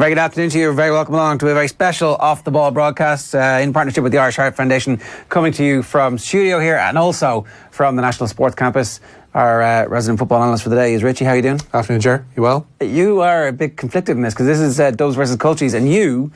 very good afternoon to you. You're very welcome along to a very special Off the Ball broadcast in partnership with the Irish Heart Foundation, coming to you from studio here and also from the National Sports Campus. Our resident football analyst for the day is Richie. How are you doing? Afternoon, Ger. You well? You are a bit conflicted in this because this is Dubs versus Culchies, and you,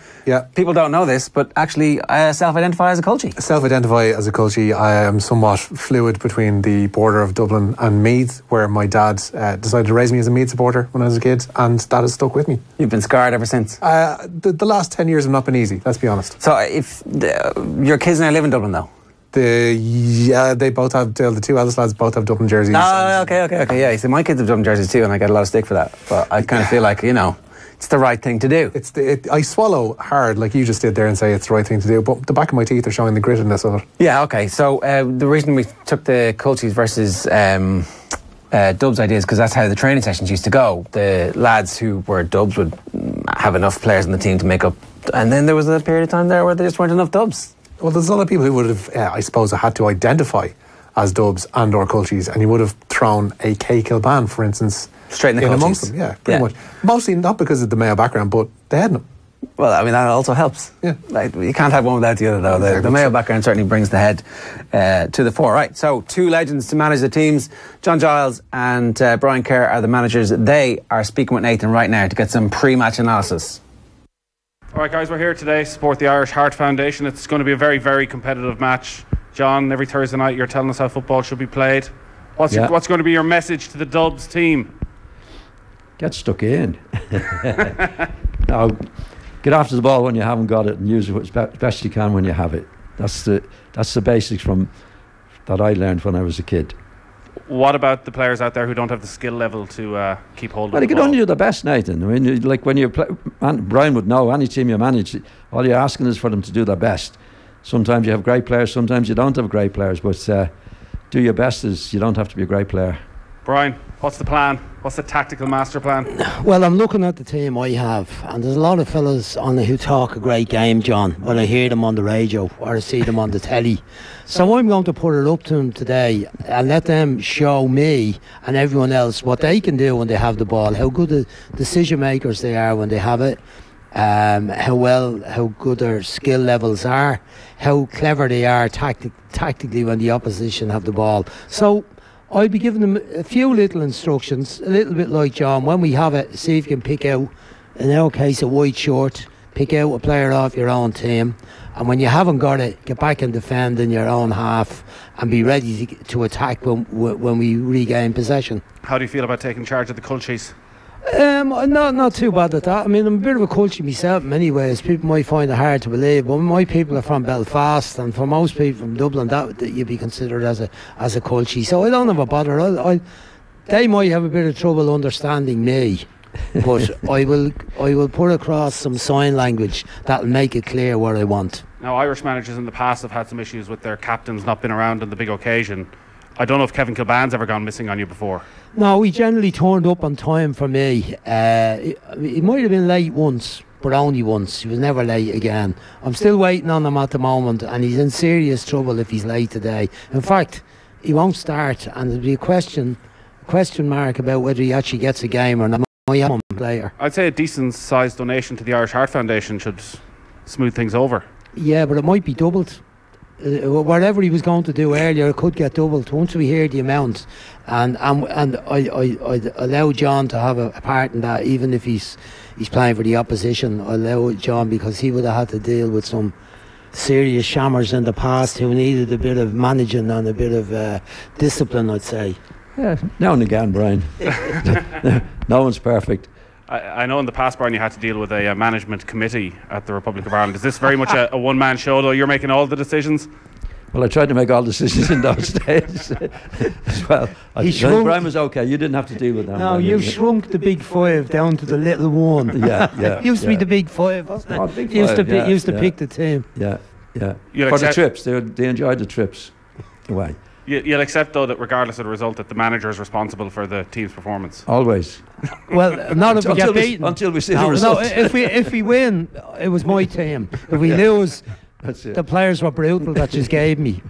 people don't know this, but actually self-identify as a Culchie. Self-identify as a Culchie. I am somewhat fluid between the border of Dublin and Meath, where my dad decided to raise me as a Meath supporter when I was a kid, and that has stuck with me. You've been scarred ever since? The last 10 years have not been easy, let's be honest. So if your kids now live in Dublin though? They both have, the two eldest lads both have Dublin jerseys. Okay, yeah. So my kids have Dublin jerseys too, and I get a lot of stick for that. But I kind of feel like, it's the right thing to do. I swallow hard, like you just did there, and say it's the right thing to do, but the back of my teeth are showing the grittiness of it. Yeah, okay. So the reason we took the Culchies versus Dubs idea is because that's how the training sessions used to go. The lads who were Dubs would have enough players on the team to make up, and then there was a period of time there where there just weren't enough Dubs. Well, there's a lot of people who would have, I suppose, had to identify as Dubs and or Culchies, and you would have thrown a K Kilban, for instance, straight in the amongst them. Yeah, pretty much. Mostly not because of the Mayo background, but they had them. Well, I mean, that also helps. Yeah. Like, you can't have one without the other, though. Exactly. The Mayo background certainly brings the head to the fore. Right, so two legends to manage the teams. John Giles and Brian Kerr are the managers. They are speaking with Nathan right now to get some pre-match analysis. Alright guys, we're here today to support the Irish Heart Foundation. It's going to be a very, very competitive match. John, every Thursday night you're telling us how football should be played. What's going to be your message to the Dubs team? Get stuck in. Now, get after the ball when you haven't got it and use it as best you can when you have it. That's the basics from that I learned when I was a kid. What about the players out there who don't have the skill level to keep hold of the ball? Well, they can only do the best, Nathan. I mean, like when you play, Brian would know, any team you manage, all you're asking is for them to do their best. Sometimes you have great players, sometimes you don't have great players, but do your best as you don't have to be a great player. Brian, what's the plan? What's the tactical master plan? Well, I'm looking at the team I have, and there's a lot of fellas on it who talk a great game, John, when I hear them on the radio or I see them on the telly. So I'm going to put it up to them today and let them show me and everyone else what they can do when they have the ball, how good the decision makers they are when they have it, how good their skill levels are, how clever they are tactically when the opposition have the ball. So I'll be giving them a few little instructions, a little bit like John. When we have it, see if you can pick out, in our case, a white short, pick out a player off your own team, and when you haven't got it, get back and defend in your own half and be ready to attack when we regain possession. How do you feel about taking charge of the Culchies? Not too bad at that. I mean, I'm a bit of a Culchie myself in many ways. People might find it hard to believe, but my people are from Belfast, and for most people from Dublin, that you'd be considered as a Culchie. So I don't have a bother. They might have a bit of trouble understanding me, but I will put across some sign language that'll make it clear what I want. Now, Irish managers in the past have had some issues with their captains not being around on the big occasion. I don't know if Kevin Kilban's ever gone missing on you before. No, he generally turned up on time for me. He might have been late once, but only once. He was never late again. I'm still waiting on him at the moment, and he's in serious trouble if he's late today. In fact, he won't start, and there'll be a question mark about whether he actually gets a game or not. Player. I'd say a decent sized donation to the Irish Heart Foundation should smooth things over. Yeah, but it might be doubled. Whatever he was going to do earlier, it could get doubled once we hear the amount, and I'd allow John to have a part in that, even if he's playing for the opposition. I allow John, because he would have had to deal with some serious shammers in the past who needed a bit of managing and a bit of discipline, I'd say. Yeah, now and again, Brian. No one's perfect. I know in the past, Brian, you had to deal with a management committee at the Republic of Ireland. Is this very much a one-man show, though? You're making all the decisions? Well, I tried to make all decisions in those days as well. Brian was okay. You didn't have to deal with that. No, you shrunk the big five down to the little one. Yeah. It used to be the big five, wasn't it? Oh, big five, used to pick the team. Yeah. For the trips, they enjoyed the trips away. You'll accept, though, that regardless of the result, that the manager is responsible for the team's performance? Always. Well, not if we get beaten. Until we see the result. No, if we win, it was my team. If we lose, the players were brutal that just gave me.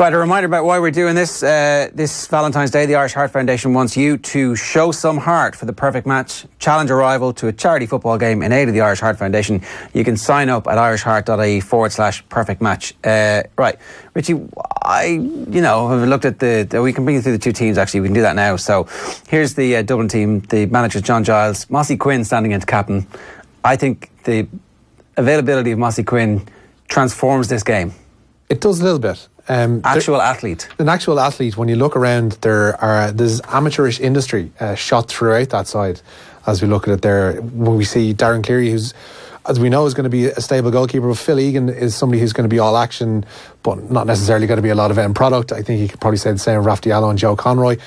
Right, a reminder about why we're doing this. This Valentine's Day, the Irish Heart Foundation wants you to show some heart for the perfect match. Challenge a rival to a charity football game in aid of the Irish Heart Foundation. You can sign up at irishheart.ie /perfectmatch. Right, Richie, have looked at we can bring you through the two teams, actually. We can do that now. So here's the Dublin team. The manager, John Giles. Mossy Quinn standing into captain. I think the availability of Mossy Quinn transforms this game. It does a little bit. Actual athlete. An actual athlete. When you look around, there's amateurish industry shot throughout that side. As we look at it there, when we see Darren Cleary, who's, as we know, is going to be a stable goalkeeper, but Phil Egan is somebody who's going to be all action, but not necessarily going to be a lot of end product. I think you could probably say the same of Raf Diallo and Joe Conroy.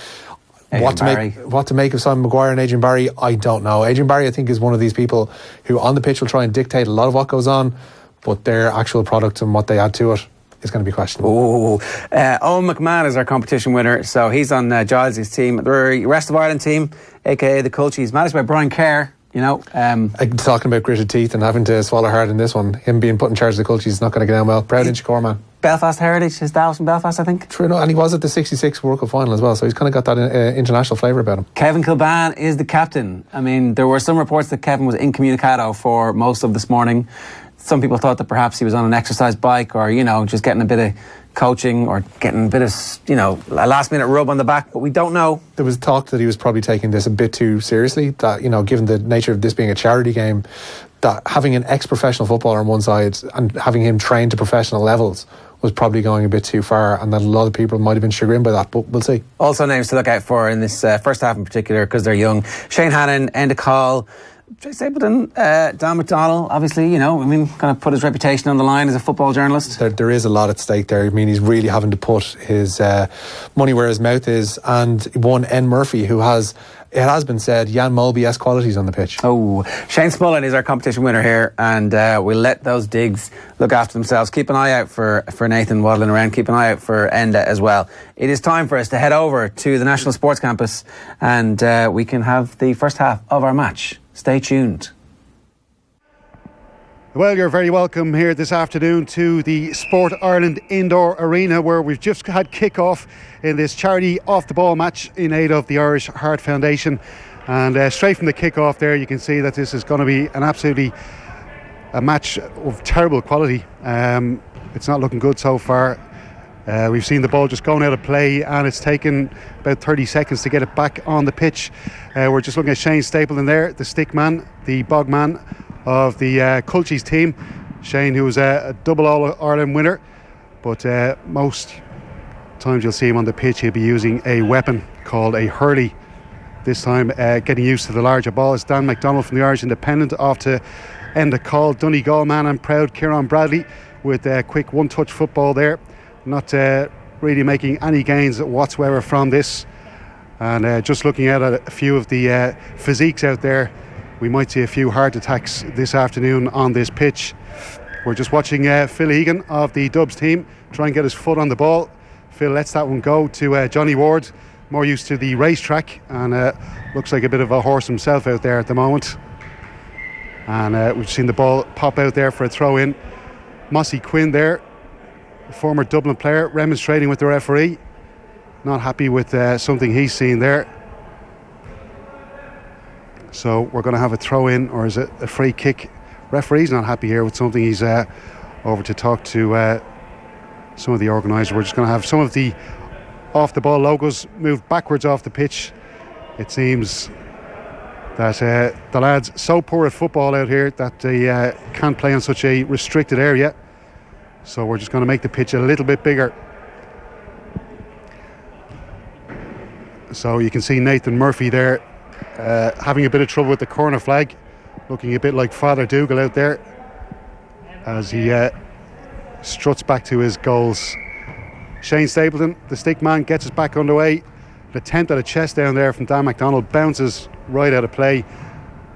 What to make of Simon Maguire and Adrian Barry, I don't know. Adrian Barry, I think, is one of these people who on the pitch will try and dictate a lot of what goes on, but their actual product and what they add to it is going to be questionable. Owen McMahon is our competition winner, so he's on Giles' team. The rest of Ireland team, aka the Culchies, managed by Brian Kerr. Talking about gritted teeth and having to swallow hard in this one, him being put in charge of the Culchies is not going to get down well. Proud Inchicore man. Belfast heritage, his dad was from Belfast, I think. True, no, and he was at the 66 World Cup final as well, so he's kind of got that international flavour about him. Kevin Kilban is the captain. I mean, there were some reports that Kevin was incommunicado for most of this morning. Some people thought that perhaps he was on an exercise bike or, just getting a bit of coaching or getting a bit of, a last minute rub on the back, but we don't know. There was talk that he was probably taking this a bit too seriously, that, given the nature of this being a charity game, that having an ex-professional footballer on one side and having him trained to professional levels was probably going a bit too far, and that a lot of people might have been chagrined by that, but we'll see. Also names to look out for in this first half in particular, because they're young. Shane Hannon, Enda Call, Jay Stapleton, Dan McDonnell, obviously, kind of put his reputation on the line as a football journalist. There is a lot at stake there. I mean, he's really having to put his money where his mouth is. And one N. Murphy, who has, it has been said, Jan Mulby-esque qualities on the pitch. Shane Smullen is our competition winner here, and we'll let those digs look after themselves. Keep an eye out for Nathan waddling around. Keep an eye out for Enda as well. It is time for us to head over to the National Sports Campus, and we can have the first half of our match. Stay tuned. Well, you're very welcome here this afternoon to the Sport Ireland Indoor Arena, where we've just had kick-off in this charity off-the-ball match in aid of the Irish Heart Foundation. And straight from the kick-off there, you can see that this is going to be a match of terrible quality. It's not looking good so far. We've seen the ball just going out of play, and it's taken about 30 seconds to get it back on the pitch. We're just looking at Shane Stapleton there, the stick man, the bog man of the Culchies team. Shane, who was a double All-Ireland winner, but most times you'll see him on the pitch, he'll be using a weapon called a hurley. This time getting used to the larger ball. It's Dan McDonnell from the Irish Independent off to Enda Call, Donegal man and proud Kieran Bradley with a quick one-touch football there. Not really making any gains whatsoever from this. And just looking at a few of the physiques out there, we might see a few heart attacks this afternoon on this pitch. We're just watching Phil Egan of the Dubs team try and get his foot on the ball. Phil lets that one go to Johnny Ward, more used to the racetrack, and looks like a bit of a horse himself out there at the moment. And we've seen the ball pop out there for a throw in. Mossy Quinn there, a former Dublin player, remonstrating with the referee, not happy with something he's seen there. So we're going to have a throw in, or is it a free kick? Referee's not happy here with something. He's over to talk to some of the organisers. We're just going to have some of the off the ball logos moved backwards off the pitch. It seems that the lads so poor at football out here that they can't play on such a restricted area. So we're just going to make the pitch a little bit bigger. So you can see Nathan Murphy there having a bit of trouble with the corner flag, looking a bit like Father Dougal out there as he struts back to his goals. Shane Stapleton, the stick man, gets us back underway. An attempt at a chest down there from Dan McDonnell bounces right out of play,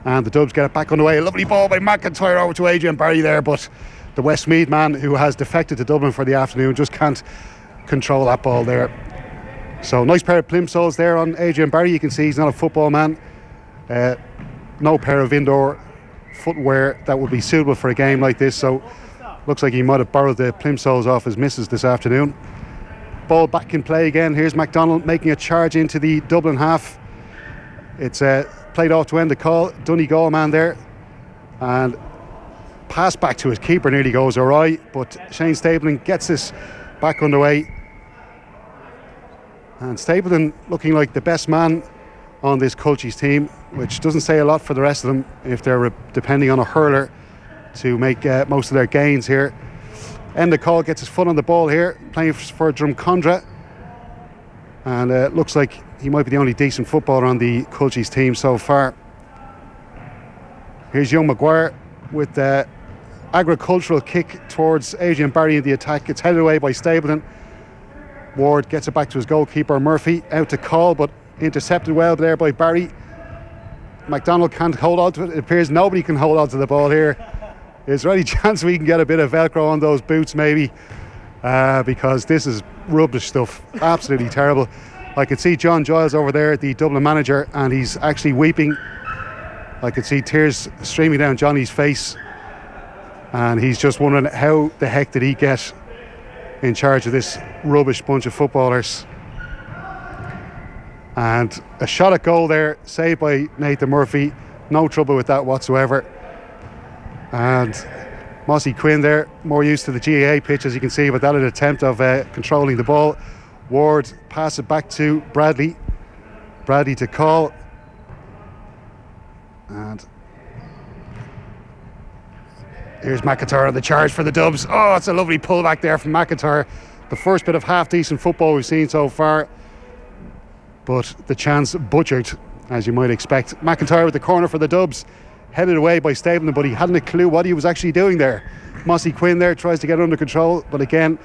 and the Dubs get it back underway. A lovely ball by McIntyre over to Adrian Barry there, but the Westmeath man, who has defected to Dublin for the afternoon, just can't control that ball there. So nice pair of plimsolls there on Adrian Barry. You can see he's not a football man. No pair of indoor footwear that would be suitable for a game like this, so looks like he might have borrowed the plimsolls off his missus this afternoon. Ball back in play again. Here's MacDonald making a charge into the Dublin half. It's played off to end the call. Donegal man there. And pass back to his keeper nearly goes awry. But Shane Stapleton gets this back underway. And Stapleton looking like the best man on this Culchies team, which doesn't say a lot for the rest of them if they're depending on a hurler to make most of their gains here. Enda Call gets his foot on the ball here, playing for Drumcondra, and looks like he might be the only decent footballer on the Culchies team so far. Here's young Maguire with the agricultural kick towards Adrian Barry in the attack. It's headed away by Stapleton. Ward gets it back to his goalkeeper Murphy, out to Call, but intercepted well there by Barry. MacDonald can't hold on to it. It appears nobody can hold on to the ball here. Is there any chance we can get a bit of Velcro on those boots maybe? Because this is rubbish stuff. Absolutely terrible. I could see John Giles over there, the Dublin manager, and he's actually weeping. I could see tears streaming down Johnny's face. And he's just wondering how the heck did he get in charge of this rubbish bunch of footballers. And a shot at goal there, saved by Nathan Murphy. No trouble with that whatsoever. And Mossy Quinn there, more used to the GAA pitch as you can see, but that an attempt of controlling the ball. Ward pass it back to Bradley. Bradley to Call. And here's McIntyre on the charge for the Dubs. Oh, it's a lovely pullback there from McIntyre. The first bit of half-decent football we've seen so far. But the chance butchered, as you might expect. McIntyre with the corner for the Dubs. Headed away by Stapleton, but he hadn't a clue what he was actually doing there. Mossy Quinn there tries to get it under control, but again,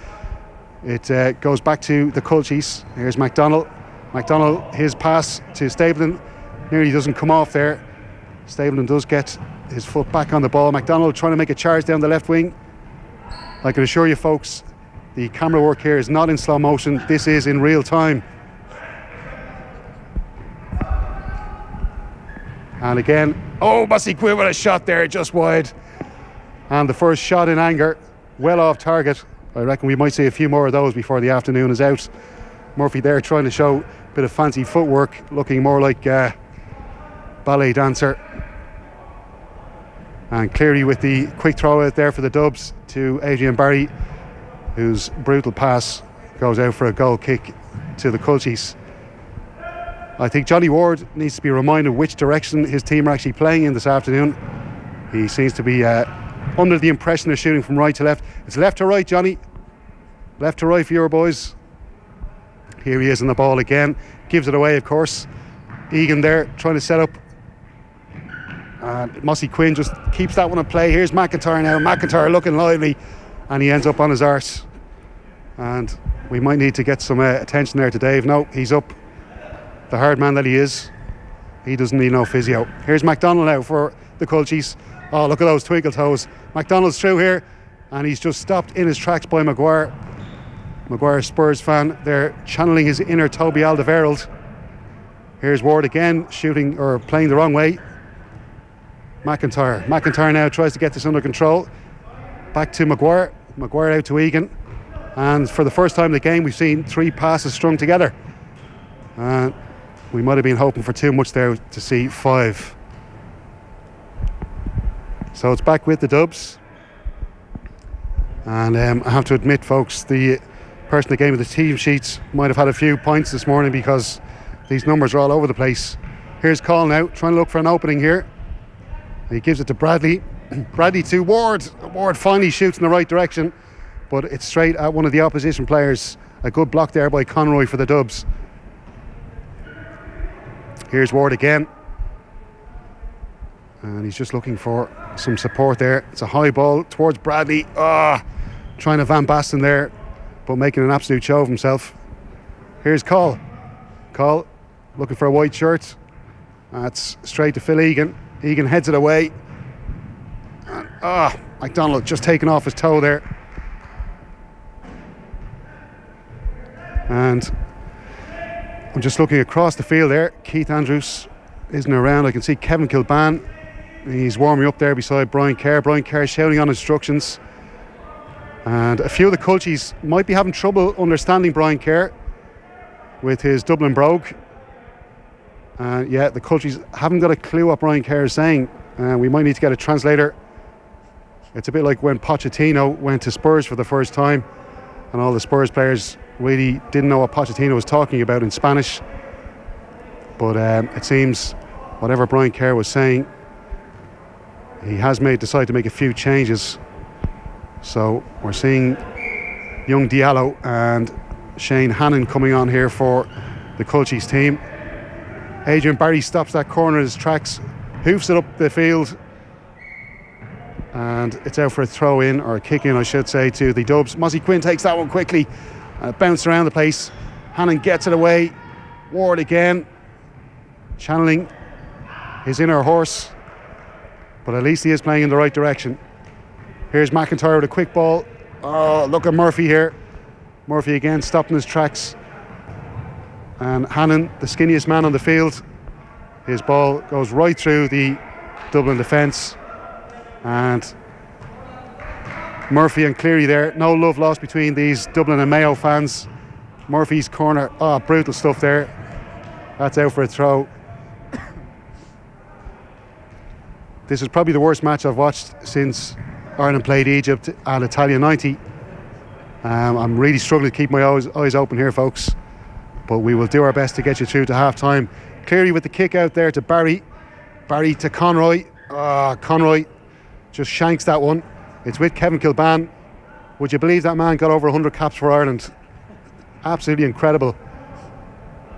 it goes back to the Culchies. Here's MacDonald. MacDonald, his pass to Stapleton nearly doesn't come off there. Stapleton does get his foot back on the ball. MacDonald trying to make a charge down the left wing. I can assure you folks, the camera work here is not in slow motion. This is in real time. And again, oh, Mossy Quinn with a shot there just wide. And the first shot in anger, well off target. I reckon we might see a few more of those before the afternoon is out. Murphy there trying to show a bit of fancy footwork, looking more like a ballet dancer. And Cleary with the quick throw out there for the Dubs to Adrian Barry, whose brutal pass goes out for a goal kick to the Culchies. I think Johnny Ward needs to be reminded which direction his team are actually playing in this afternoon. He seems to be under the impression they're shooting from right to left. It's left to right, Johnny. Left to right for your boys. Here he is on the ball again. Gives it away, of course. Egan there trying to set up. And Mossy Quinn just keeps that one in play. Here's McIntyre now. McIntyre looking lively. And he ends up on his arse. And we might need to get some attention there to Dave. No, he's up. The hard man that he is, he doesn't need no physio. Here's MacDonald now for the Culchies. Oh, look at those twinkle toes. MacDonald's through here, and he's just stopped in his tracks by Maguire. Maguire, Spurs fan, they're channeling his inner Toby Alderweireld. Here's Ward again, shooting or playing the wrong way. McIntyre now tries to get this under control. Back to Maguire. Maguire out to Egan. And for the first time in the game, we've seen 3 passes strung together. We might have been hoping for too much there to see 5. So it's back with the Dubs. And I have to admit, folks, the person that gave me the team sheets might have had a few points this morning because these numbers are all over the place. Here's Call now, trying to look for an opening here. He gives it to Bradley. Bradley to Ward. Ward finally shoots in the right direction, but it's straight at one of the opposition players. A good block there by Conroy for the Dubs. Here's Ward again. And he's just looking for some support there. It's a high ball towards Bradley. Trying to Van Basten there, but making an absolute show of himself. Here's Call. Call looking for a white shirt. That's straight to Phil Egan. Egan heads it away. And, MacDonald just taking off his toe there. And I'm just looking across the field there. Keith Andrews isn't around. I can see Kevin Kilban. He's warming up there beside Brian Kerr. Brian Kerr shouting on instructions. And a few of the Culchies might be having trouble understanding Brian Kerr with his Dublin brogue. Yeah, the Culchies haven't got a clue what Brian Kerr is saying. We might need to get a translator. It's a bit like when Pochettino went to Spurs for the first time and all the Spurs players really didn't know what Pochettino was talking about in Spanish. But it seems whatever Brian Kerr was saying, he has decided to make a few changes. So we're seeing young Diallo and Shane Hannon coming on here for the Culchies team. Adrian Barry stops that corner in his tracks, hoofs it up the field, and it's out for a throw in, or a kick in I should say, to the Dubs. Mossy Quinn takes that one quickly, bounced around the place. Hannon gets it away. Ward again, channeling his inner horse, but at least he is playing in the right direction. Here's McIntyre with a quick ball. Oh, look at Murphy here. Murphy again stopped in his tracks. And Hannon, the skinniest man on the field, his ball goes right through the Dublin defence. And Murphy and Cleary there. No love lost between these Dublin and Mayo fans. Murphy's corner. Oh, brutal stuff there. That's out for a throw. This is probably the worst match I've watched since Ireland played Egypt at Italia 90. I'm really struggling to keep my eyes open here, folks. But we will do our best to get you through to half time. Cleary with the kick out there to Barry. Barry to Conroy. Conroy just shanks that one. It's with Kevin Kilban. Would you believe that man got over 100 caps for Ireland? Absolutely incredible.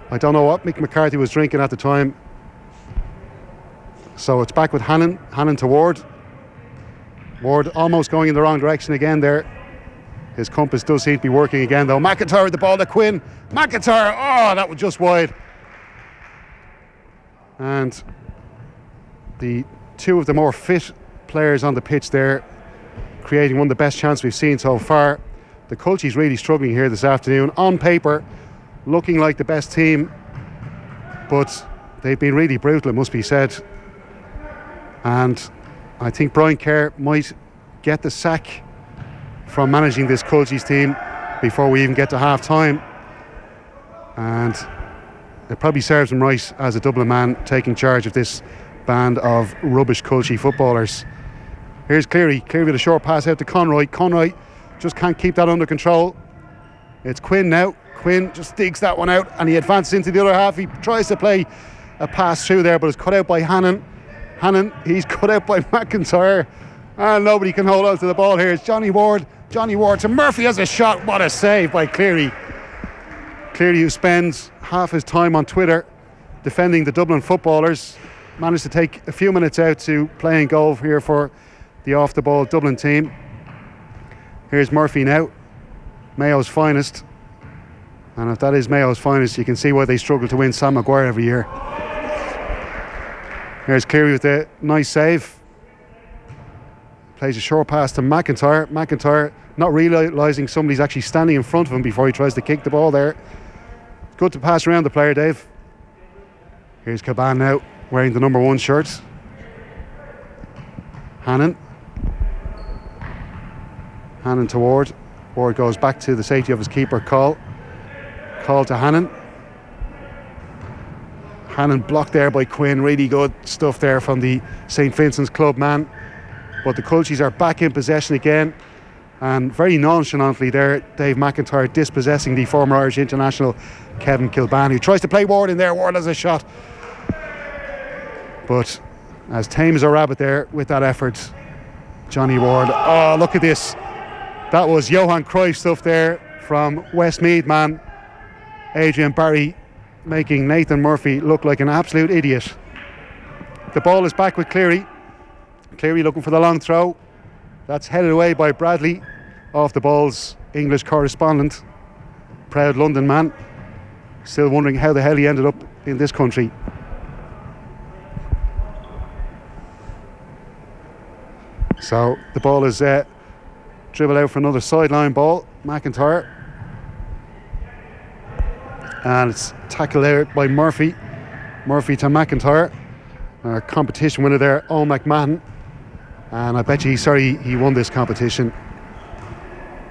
I don't know what Mick McCarthy was drinking at the time. So it's back with Hannon. Hannon to Ward. Ward almost going in the wrong direction again there. His compass does seem to be working again though. McIntyre with the ball to Quinn. McIntyre, that was just wide. And the two of the more fit players on the pitch there, creating one of the best chances we've seen so far. The Culchies really struggling here this afternoon. On paper, looking like the best team, but they've been really brutal, it must be said. And I think Brian Kerr might get the sack from managing this Culchies team before we even get to half time. And it probably serves him right as a Dublin man taking charge of this band of rubbish Culchie footballers. Here's Cleary. Cleary with a short pass out to Conroy. Conroy just can't keep that under control. It's Quinn now. Quinn just digs that one out and he advances into the other half. He tries to play a pass through there, but it's cut out by Hannon. Hannon, he's cut out by McIntyre. And nobody can hold on to the ball here. It's Johnny Ward. Johnny Ward to Murphy has a shot. What a save by Cleary. Cleary, who spends half his time on Twitter defending the Dublin footballers, managed to take a few minutes out to play in goal here for the off-the-ball Dublin team. Here's Murphy now, Mayo's finest. And if that is Mayo's finest, you can see why they struggle to win Sam Maguire every year. Here's Cleary with a nice save. Plays a short pass to McIntyre. McIntyre not realising somebody's actually standing in front of him before he tries to kick the ball there. Good to pass around the player, Dave. Here's Caban now, wearing the number 1 shirt. Hannon. Hannon to Ward. Ward goes back to the safety of his keeper, Call. Call to Hannon. Hannon blocked there by Quinn. Really good stuff there from the St. Vincent's club man. But the Culchies are back in possession again. And very nonchalantly there, Dave McIntyre dispossessing the former Irish international Kevin Kilban, who tries to play Ward in there. Ward has a shot. But as tame as a rabbit there with that effort, Johnny Ward. Oh, look at this. That was Johan Cruyff stuff there from Westmeath man Adrian Barry, making Nathan Murphy look like an absolute idiot. The ball is back with Cleary. Cleary looking for the long throw. That's headed away by Bradley, off the ball's English correspondent, proud London man. Still wondering how the hell he ended up in this country. So the ball is dribbled out for another sideline ball. McIntyre. And it's tackled out by Murphy. Murphy to McIntyre. Our competition winner there, Owen McMahon. And I bet you he's sorry he won this competition.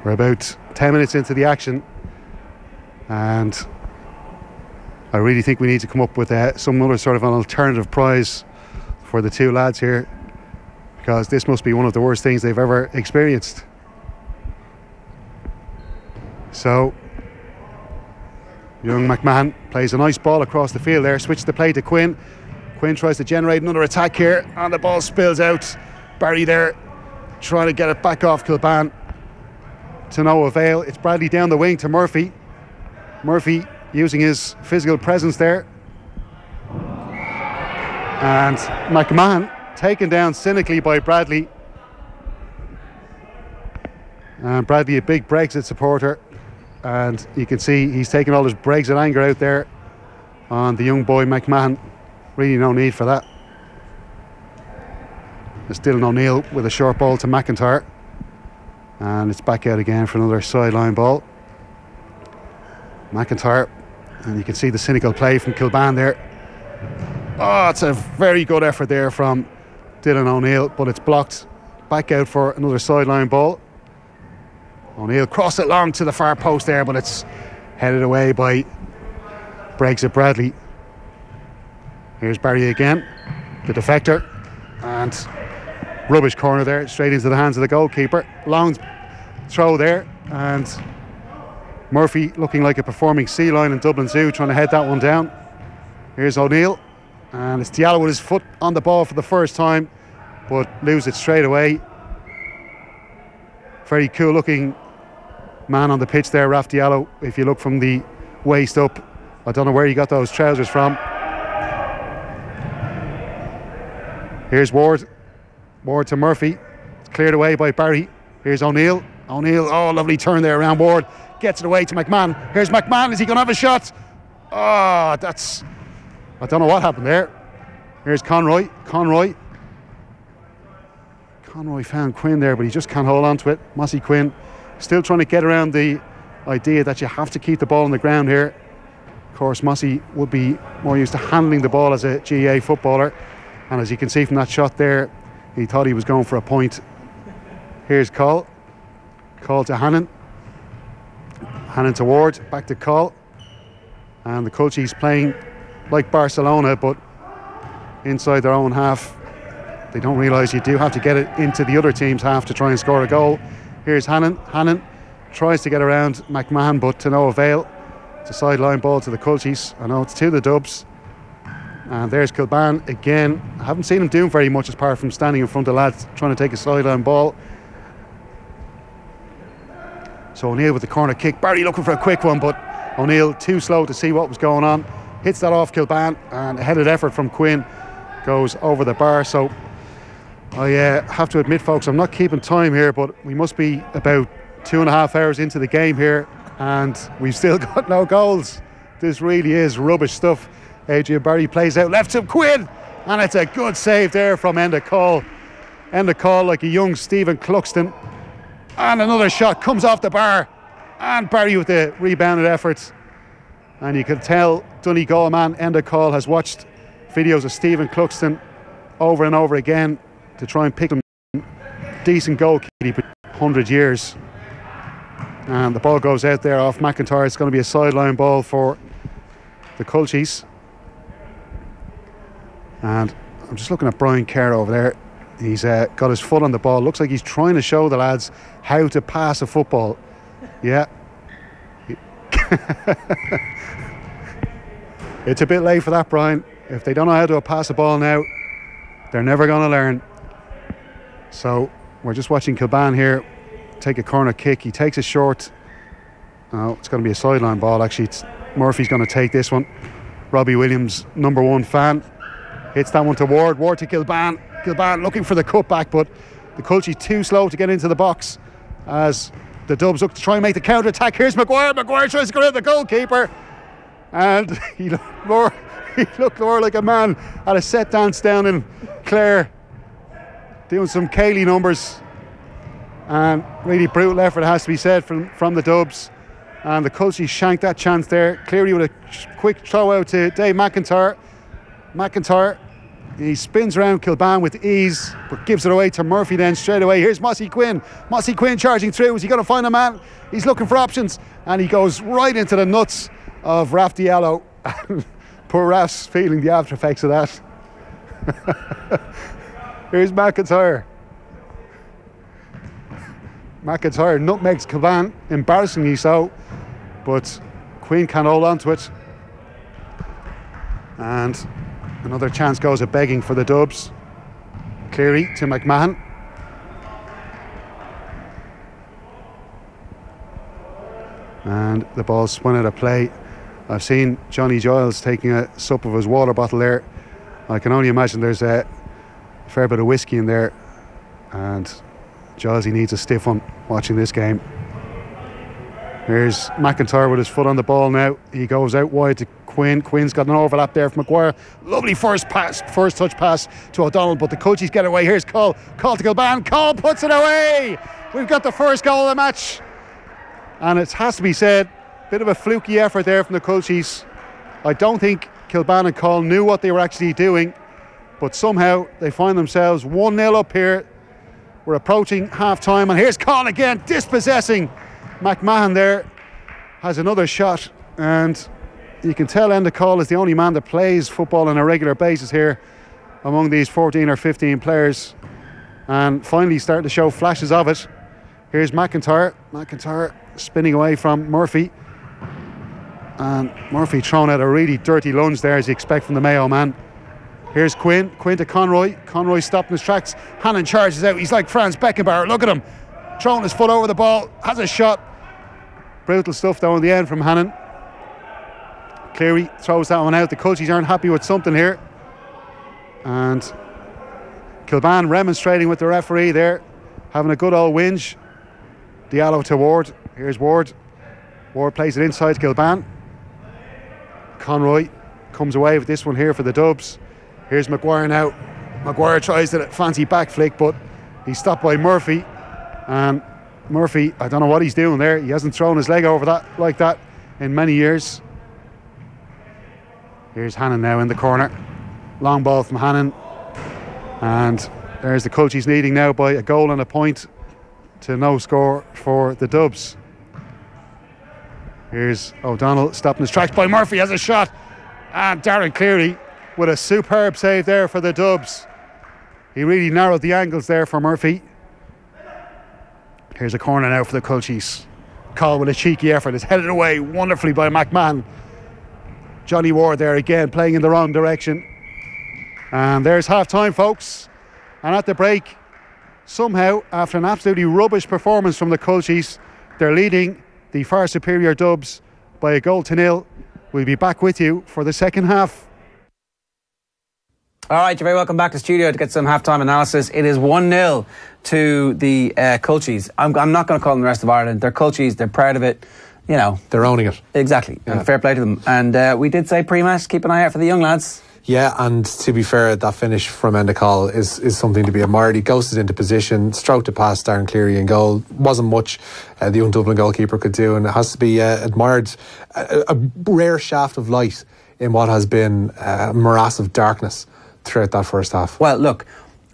We're about 10 minutes into the action, and I really think we need to come up with some other sort of an alternative prize for the two lads here, because this must be one of the worst things they've ever experienced. So young McMahon plays a nice ball across the field there, switches the play to Quinn. Quinn tries to generate another attack here, and the ball spills out. Barry there trying to get it back off Kilban, to no avail. It's Bradley down the wing to Murphy. Murphy using his physical presence there, and McMahon taken down cynically by Bradley. And Bradley, a big Brexit supporter, and you can see he's taking all his Brexit anger out there on the young boy McMahon. Really no need for that. There's still O'Neill with a short ball to McIntyre, and it's back out again for another sideline ball. McIntyre, and you can see the cynical play from Kilban there. Oh, it's a very good effort there from Dylan O'Neill, but it's blocked. Back out for another sideline ball. O'Neill crossed it long to the far post there, but it's headed away by Brexit Bradley. Here's Barry again, the defector, and rubbish corner there, straight into the hands of the goalkeeper. Long throw there, and Murphy looking like a performing sea lion in Dublin Zoo, trying to head that one down. Here's O'Neill, and it's Diallo with his foot on the ball for the first time, but lose it straight away. Very cool looking man on the pitch there, Raf Diallo. If you look from the waist up, I don't know where he got those trousers from. Here's Ward to Murphy. It's cleared away by Barry. Here's O'Neill, oh lovely turn there around Ward, gets it away to McMahon. Here's McMahon, is he going to have a shot? I don't know what happened there. Here's Conroy found Quinn there, but he just can't hold on to it. Mossy Quinn still trying to get around the idea that you have to keep the ball on the ground here. Of course, Mossy would be more used to handling the ball as a GA footballer, and as you can see from that shot there, he thought he was going for a point. Here's Call to Hannon to Ward, back to Call, and the Culchies playing like Barcelona, but inside their own half. They don't realise you do have to get it into the other team's half to try and score a goal. Here's Hannon tries to get around McMahon, but to no avail. It's a sideline ball to the Culchies. I know it's to the Dubs. And there's Kilban again. I haven't seen him doing very much apart from standing in front of lads trying to take a sideline ball. So O'Neill with the corner kick. Barry looking for a quick one, but O'Neill too slow to see what was going on. Hits that off Kilban, and a headed effort from Quinn goes over the bar. So I have to admit, folks, I'm not keeping time here, but we must be about 2.5 hours into the game here, and we've still got no goals. This really is rubbish stuff. Adrian Barry plays out left to Quinn, and it's a good save there from Enda Call. Enda Call like a young Stephen Cluxton, and another shot comes off the bar, and Barry with the rebounded efforts. And you can tell Donegal man Enda Call has watched videos of Stephen Cluxton over and over again to try and pick him decent goalkeeper 100 years. And the ball goes out there off McIntyre. It's going to be a sideline ball for the Culchies. And I'm just looking at Brian Kerr over there. He's got his foot on the ball. Looks like he's trying to show the lads how to pass a football. Yeah. It's a bit late for that, Brian. If they don't know how to pass a ball now, they're never going to learn. So we're just watching Kilban here take a corner kick. He takes it short. Oh, it's going to be a sideline ball. Actually, Murphy's going to take this one. Robbie Williams, #1 fan, hits that one to Ward. Ward to Kilban. Kilban looking for the cutback, but the Culchies too slow to get into the box as the Dubs look to try and make the counter attack. Here's Maguire. Maguire tries to go at the goalkeeper, and he looked more like a man at a set dance down in Clare, doing some Cayley numbers. And really brutal effort, it has to be said, from the Dubs. And the Culchies shanked that chance there. Cleary with a quick throw out to Dave McIntyre. McIntyre He spins around Kilban with ease, but gives it away to Murphy then straight away. Here's Mossy Quinn. Mossy Quinn charging through. Is he going to find a man? He's looking for options, and he goes right into the nuts of Raf Diallo. Poor Raf's feeling the after effects of that. Here's McIntyre. McIntyre nutmegs Kilban, embarrassingly so, but Quinn can't hold on to it. And another chance goes at begging for the Dubs. Cleary to McMahon. And the ball's spun out of play. I've seen Johnny Giles taking a sup of his water bottle there. I can only imagine there's a fair bit of whiskey in there, and Giles, he needs a stiff one watching this game. Here's McIntyre with his foot on the ball now. He goes out wide to Quinn. Quinn's got an overlap there from Maguire. Lovely first touch pass to O'Donnell, but the Culchies get away. Here's Cole to Kilban. Cole puts it away. We've got the first goal of the match, and it has to be said, bit of a fluky effort there from the Culchies. I don't think Kilban and Cole knew what they were actually doing, but somehow they find themselves 1-0 up here. We're approaching half time, and here's Cole again, dispossessing McMahon there. Has another shot, and you can tell Enda Cole is the only man that plays football on a regular basis here among these 14 or 15 players, and finally starting to show flashes of it. Here's McIntyre spinning away from Murphy, and Murphy throwing out a really dirty lunge there, as you expect from the Mayo man. Here's Quinn to Conroy stopped in his tracks. Hannon charges out. He's like Franz Beckenbauer. Look at him, throwing his foot over the ball, has a shot. Brutal stuff though in the end from Hannon. Cleary throws that one out. The Culchies aren't happy with something here, and Kilban remonstrating with the referee there, having a good old whinge. Diallo to Ward. Here's Ward plays it inside to Kilban. Conroy comes away with this one here for the Dubs. Here's Maguire now. Maguire tries a fancy back flick, but he's stopped by Murphy, and Murphy, I don't know what he's doing there. He hasn't thrown his leg over that like that in many years. Here's Hannon now in the corner. Long ball from Hannon, and there's the Culchies leading now by a goal and a point to no score for the Dubs. Here's O'Donnell stopping his tracks by Murphy, has a shot, and Darren Cleary with a superb save there for the Dubs. He really narrowed the angles there for Murphy. Here's a corner now for the Culchies. Cole with a cheeky effort is headed away wonderfully by McMahon. Johnny Ward there again playing in the wrong direction. And there's half time, folks. And at the break, somehow, after an absolutely rubbish performance from the Culchies, they're leading the far superior Dubs by 1-0. We'll be back with you for the second half. All right, you're very welcome back to the studio to get some half-time analysis. It is 1-0 to the Culchies. I'm not going to call them the rest of Ireland. They're Culchies, they're proud of it. You know, they're owning it. Exactly, yeah. And fair play to them. And we did say pre-match, keep an eye out for the young lads. Yeah, and to be fair, that finish from Enda Cole is something to be admired. He ghosted into position, stroked it past Darren Cleary in goal. Wasn't much the young Dublin goalkeeper could do, and it has to be admired. A rare shaft of light in what has been a morass of darkness throughout that first half. Well, look,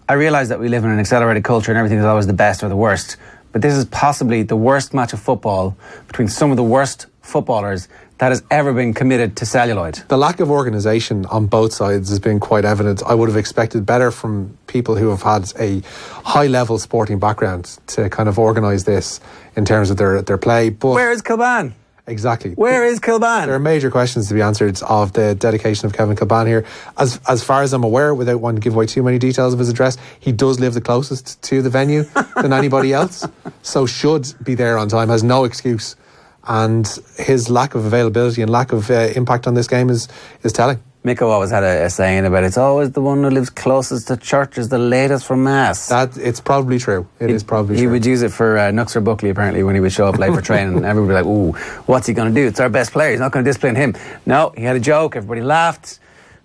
I realise that we live in an accelerated culture and everything is always the best or the worst, but this is possibly the worst match of football between some of the worst footballers that has ever been committed to celluloid. The lack of organisation on both sides has been quite evident. I would have expected better from people who have had a high-level sporting background to kind of organise this in terms of their play. But where is Kilban? Exactly. Where is Kilban? There are major questions to be answered of the dedication of Kevin Kilban here. As far as I'm aware, without wanting to give away too many details of his address, he does live the closest to the venue than anybody else, so should be there on time, has no excuse. And his lack of availability and lack of impact on this game is telling. Miko always had a saying about it's always the one who lives closest to church is the latest from mass. That it's probably true. It is probably true. He would use it for Nuxer Buckley apparently when he would show up late for training, and everybody would be like, ooh, what's he going to do? It's our best player. He's not going to discipline him. No, he had a joke. Everybody laughed.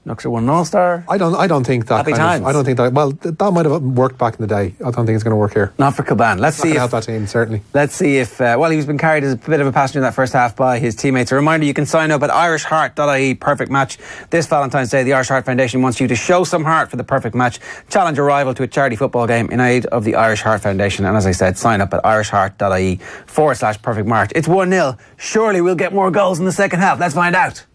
Knocks are 1-0 star. I don't think that. Happy times. I don't think that. Well, that might have worked back in the day. I don't think it's going to work here. Not for Kilban. Let's see if help that team, certainly. Let's see if he's been carried as a bit of a passenger in that first half by his teammates. A reminder: you can sign up at irishheart.ie. Perfect match this Valentine's Day. The Irish Heart Foundation wants you to show some heart for the perfect match. Challenge a rival to a charity football game in aid of the Irish Heart Foundation. And as I said, sign up at irishheart.ie/perfect match. It's 1-0. Surely we'll get more goals in the second half. Let's find out.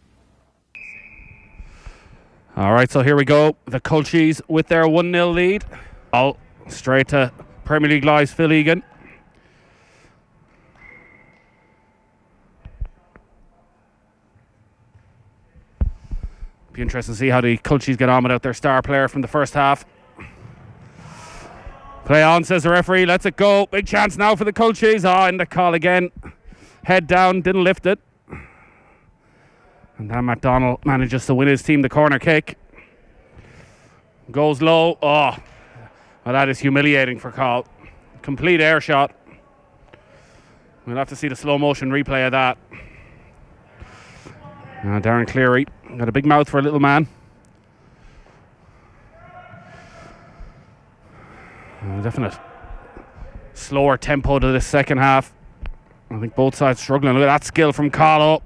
All right, so here we go. The Culchies with their 1-0 lead. Straight to Premier League Live's Phil Egan. Be interesting to see how the Culchies get on without their star player from the first half. Play on, says the referee. Let's it go. Big chance now for the Culchies. In the call again. Head down, didn't lift it. And Dan McDonald manages to win his team the corner kick. Goes low. Well, that is humiliating for Carl. Complete air shot. We'll have to see the slow motion replay of that. Darren Cleary got a big mouth for a little man. Definite slower tempo to the second half. I think both sides struggling. Look at that skill from Carlo.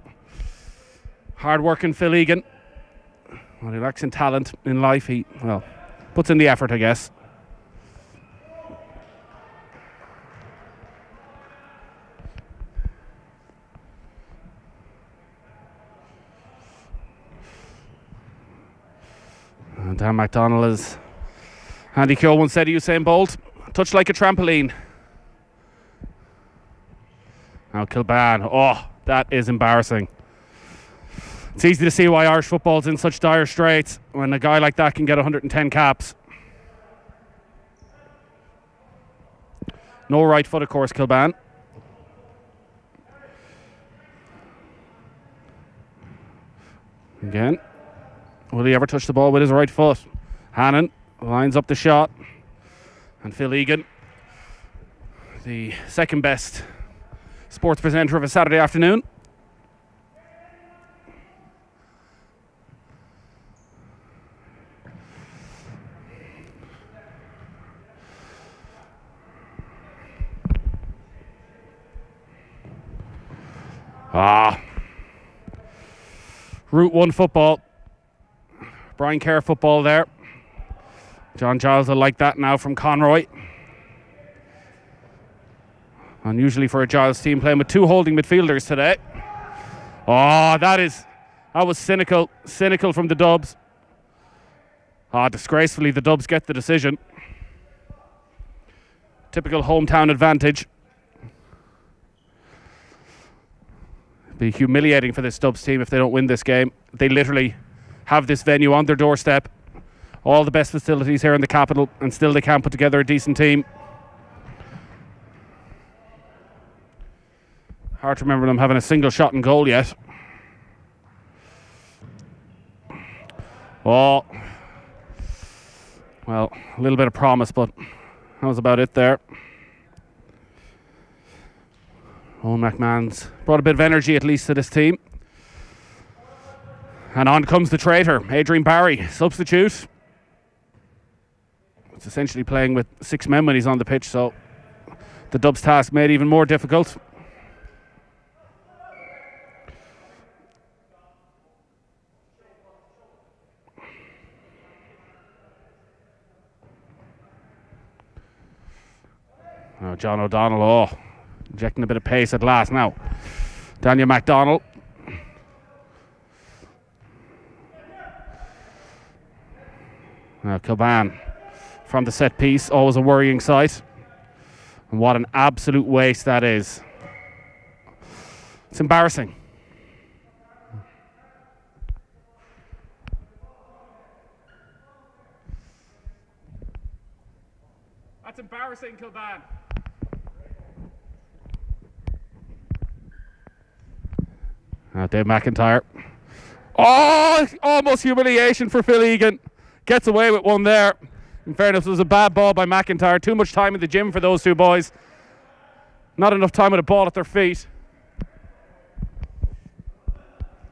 Hard working Phil Egan. Well, he lacks in talent in life. He puts in the effort, I guess. And Dan McDonald, as Andy Keogh once said, Usain Bolt, touched like a trampoline. Now Kilban. That is embarrassing. It's easy to see why Irish football's in such dire straits when a guy like that can get 110 caps. No right foot, of course, Kilban. Again. Will he ever touch the ball with his right foot? Hannon lines up the shot. And Phil Egan, the second best sports presenter of a Saturday afternoon. Route 1 football. Brian Kerr football there. John Giles will like that now from Conroy. Unusually for a Giles team playing with two holding midfielders today. That was cynical from the Dubs. Disgracefully the Dubs get the decision. Typical hometown advantage. Be humiliating for this Dubs team if they don't win this game. They literally have this venue on their doorstep, all the best facilities here in the capital, and still they can't put together a decent team. Hard to remember them having a single shot in goal yet. Well, a little bit of promise, but that was about it there. Owen McMahon's brought a bit of energy at least to this team. And on comes the traitor, Adrian Barry, substitute. It's essentially playing with 6 men when he's on the pitch, so the Dubs' task made even more difficult. John O'Donnell, injecting a bit of pace at last now. Daniel MacDonald. Now Kilban from the set piece, always a worrying sight. And what an absolute waste that is. It's embarrassing. That's embarrassing, Kilban. Dave McIntyre. Almost humiliation for Phil Egan. Gets away with one there. In fairness, it was a bad ball by McIntyre. Too much time in the gym for those two boys. Not enough time with a ball at their feet.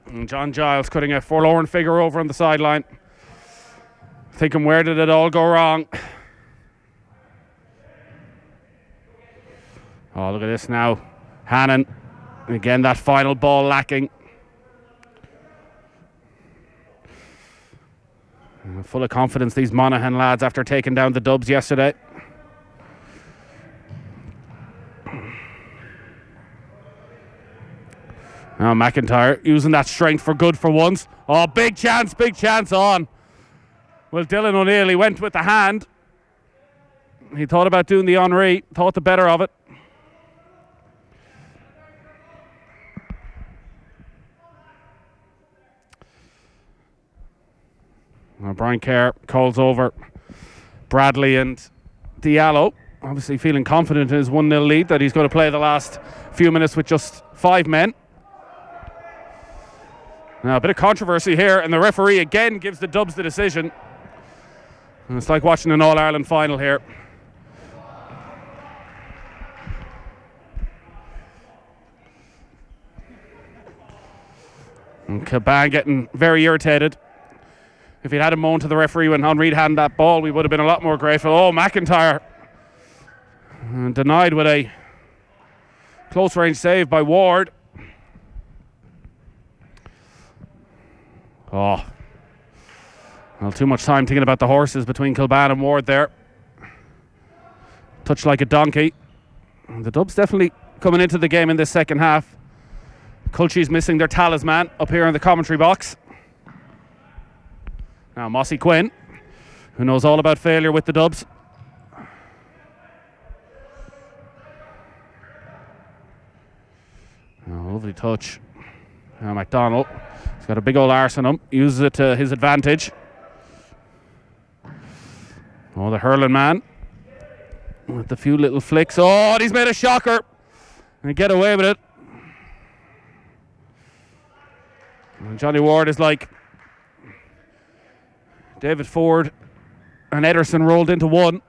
And John Giles cutting a forlorn figure over on the sideline. Thinking, where did it all go wrong? Oh, look at this now. Hannon. Again, that final ball lacking. Full of confidence, these Monaghan lads, after taking down the Dubs yesterday. Now McIntyre using that strength for good for once. Oh, big chance on. Well, Dylan O'Neill, he went with the hand. He thought about doing the Henri, thought the better of it. Brian Kerr calls over Bradley and Diallo. Obviously feeling confident in his 1-0 lead that he's going to play the last few minutes with just 5 men. Now a bit of controversy here, and the referee again gives the Dubs the decision. And it's like watching an All-Ireland final here. And Caban getting very irritated. If he'd had a moan to the referee when Henri handed that ball, we would have been a lot more grateful. Oh, McIntyre denied with a close range save by Ward. Oh, well, too much time thinking about the horses between Kilban and Ward there. Touched like a donkey. The Dubs definitely coming into the game in this second half. Culchies missing their talisman up here in the commentary box. Now Mossy Quinn, who knows all about failure with the Dubs. Oh, lovely touch. Now McDonald, he's got a big old arse on him, uses it to his advantage. Oh, the hurling man with the few little flicks. Oh, and he's made a shocker and get away with it. And Johnny Ward is like David Ford and Ederson rolled into one.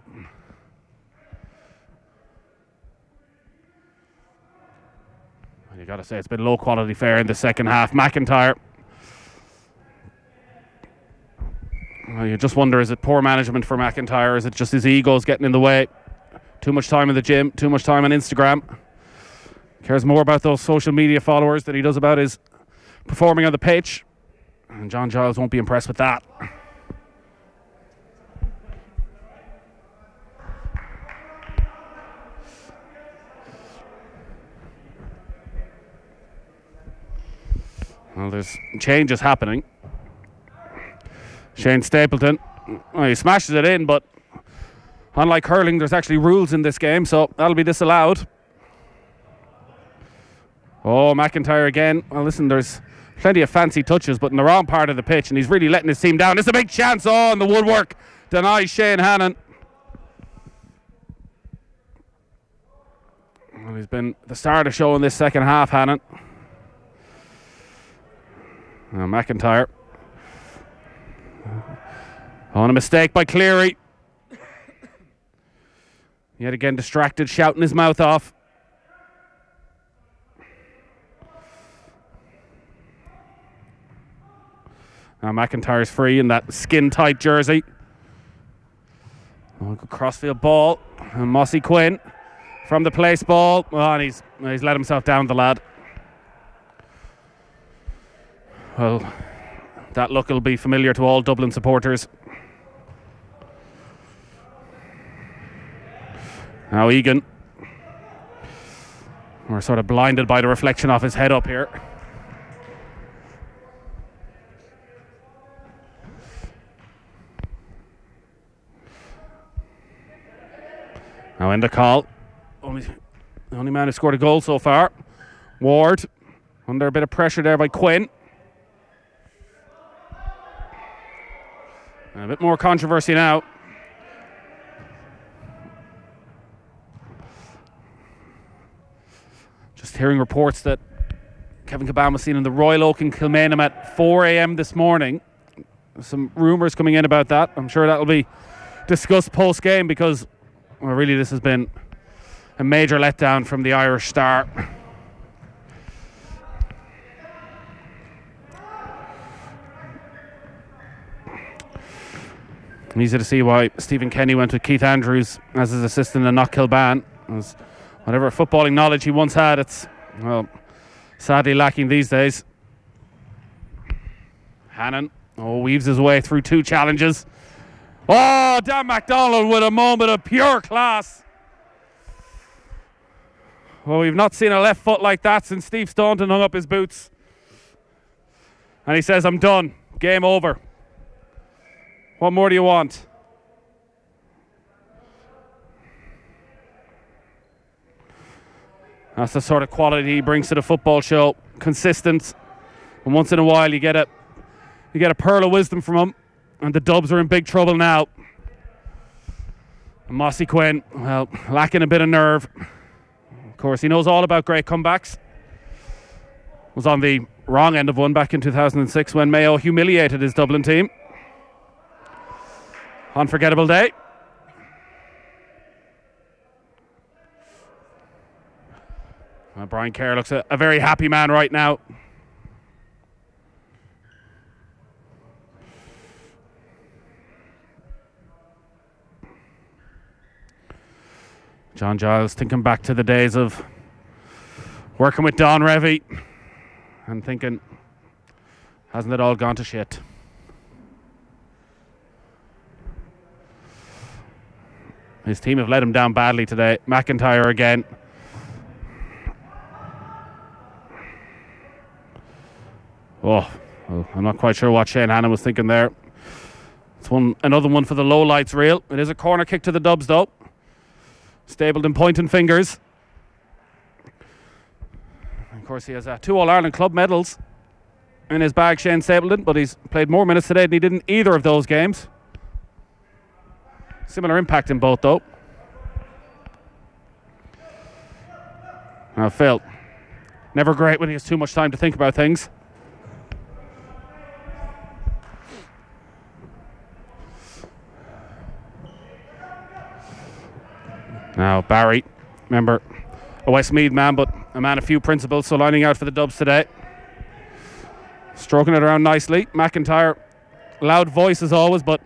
And you got to say it's been low quality fare in the second half. McIntyre. Well, you just wonder, is it poor management for McIntyre? Is it just his ego's getting in the way? Too much time in the gym, too much time on Instagram. Cares more about those social media followers than he does about his performing on the pitch. And John Giles won't be impressed with that. Well, there's changes happening. Shane Stapleton, well, he smashes it in, but unlike hurling, there's actually rules in this game, so that'll be disallowed. Oh, McIntyre again. Well, listen, there's plenty of fancy touches, but in the wrong part of the pitch, and he's really letting his team down. It's a big chance. Oh, and the woodwork denies Shane Hannon. Well, he's been the star of the show in this second half, Hannon. McIntyre. On a mistake by Cleary. Yet again distracted, shouting his mouth off. Now McIntyre's free in that skin-tight jersey. Oh, good crossfield ball. And Mossy Quinn from the place ball. Oh, and he's let himself down, the lad. Well, that look will be familiar to all Dublin supporters. Now Egan. We're sort of blinded by the reflection off his head up here. Now in the call. The only man who scored a goal so far. Ward. Under a bit of pressure there by Quinn. A bit more controversy now. Just hearing reports that Kevin Caban was seen in the Royal Oak in Kilmainham at 4 a.m. this morning. Some rumours coming in about that. I'm sure that'll be discussed post-game because, well, really this has been a major letdown from the Irish star. Easy to see why Stephen Kenny went with Keith Andrews as his assistant and not Kilban. As whatever footballing knowledge he once had, it's, well, sadly lacking these days. Hannon weaves his way through 2 challenges. Oh, Dan MacDonald with a moment of pure class. Well, we've not seen a left foot like that since Steve Staunton hung up his boots. And he says, I'm done. Game over. What more do you want? That's the sort of quality he brings to the football show. Consistent. And once in a while you get a pearl of wisdom from him. And the Dubs are in big trouble now. And Mossy Quinn, well, lacking a bit of nerve. Of course, he knows all about great comebacks. Was on the wrong end of one back in 2006 when Mayo humiliated his Dublin team. Unforgettable day. Well, Brian Kerr looks a very happy man right now. John Giles thinking back to the days of working with Don Revy and thinking, hasn't it all gone to shit? His team have let him down badly today. McIntyre again. Oh, well, I'm not quite sure what Shane Hannon was thinking there. It's another one for the low lights reel. It is a corner kick to the Dubs though. Stapleton pointing fingers. Of course, he has 2 All-Ireland club medals in his bag, Shane Stapleton, but he's played more minutes today than he did in either of those games. Similar impact in both, though. Now, Phil, never great when he has too much time to think about things. Now, Barry, remember, a Westmeath man, but a man of few principles, so lining out for the Dubs today. Stroking it around nicely. McIntyre, loud voice as always, but,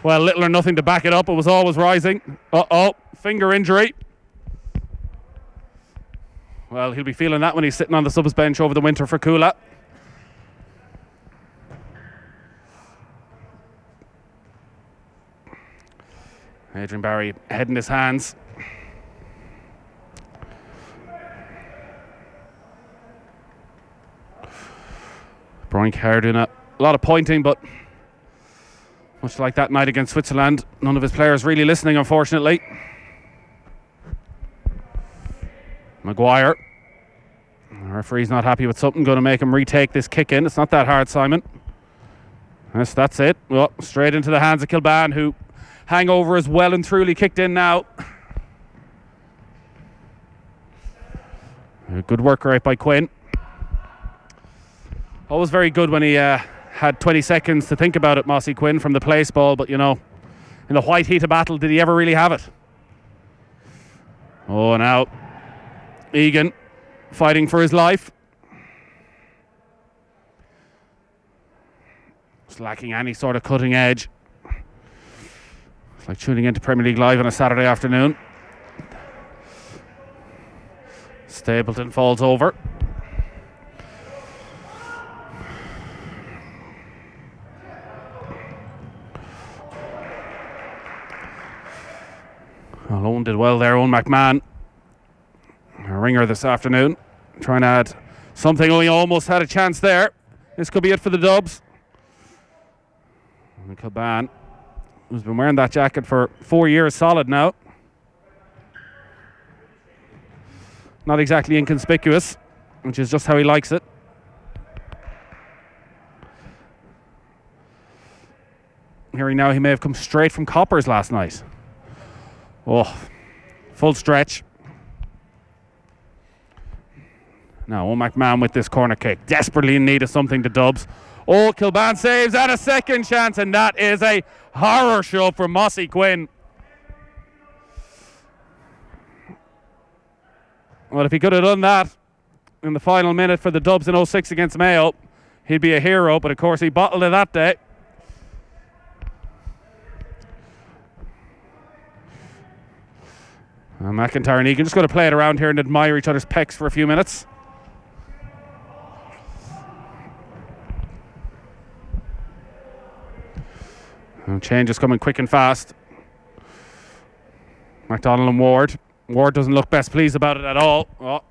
well, little or nothing to back it up. It was always rising. Finger injury. Well, he'll be feeling that when he's sitting on the subs bench over the winter for Kula. Adrian Barry head in his hands. Brian Kerr doing a lot of pointing, but much like that night against Switzerland, none of his players really listening, unfortunately. Maguire. The referee's not happy with something, going to make him retake this kick in. It's not that hard, Simon. Yes, that's it. Well, straight into the hands of Kilban, who hangover is well and truly kicked in now. Good work rate by Quinn. Always very good when he had 20 seconds to think about it, Mossy Quinn, from the place ball, but, you know, in the white heat of battle, did he ever really have it? Oh, now Egan fighting for his life. It's lacking any sort of cutting edge. It's like tuning into Premier League Live on a Saturday afternoon. Stapleton falls over. Well, Owen did well there, Owen McMahon. A ringer this afternoon. Trying to add something. Oh, he almost had a chance there. This could be it for the Dubs. And Kilban, who's been wearing that jacket for 4 years solid now. Not exactly inconspicuous, which is just how he likes it. Hearing now he may have come straight from Coppers last night. Oh, full stretch. Now, Owen McMahon with this corner kick. Desperately in need of something to Dubs. Oh, Kilban saves and a second chance, and that is a horror show for Mossy Quinn. Well, if he could have done that in the final minute for the Dubs in 06 against Mayo, he'd be a hero, but of course he bottled it that day. McIntyre and Egan just going to play it around here and admire each other's pecs for a few minutes. And change is coming quick and fast. McDonald and Ward. Ward doesn't look best pleased about it at all. Oh.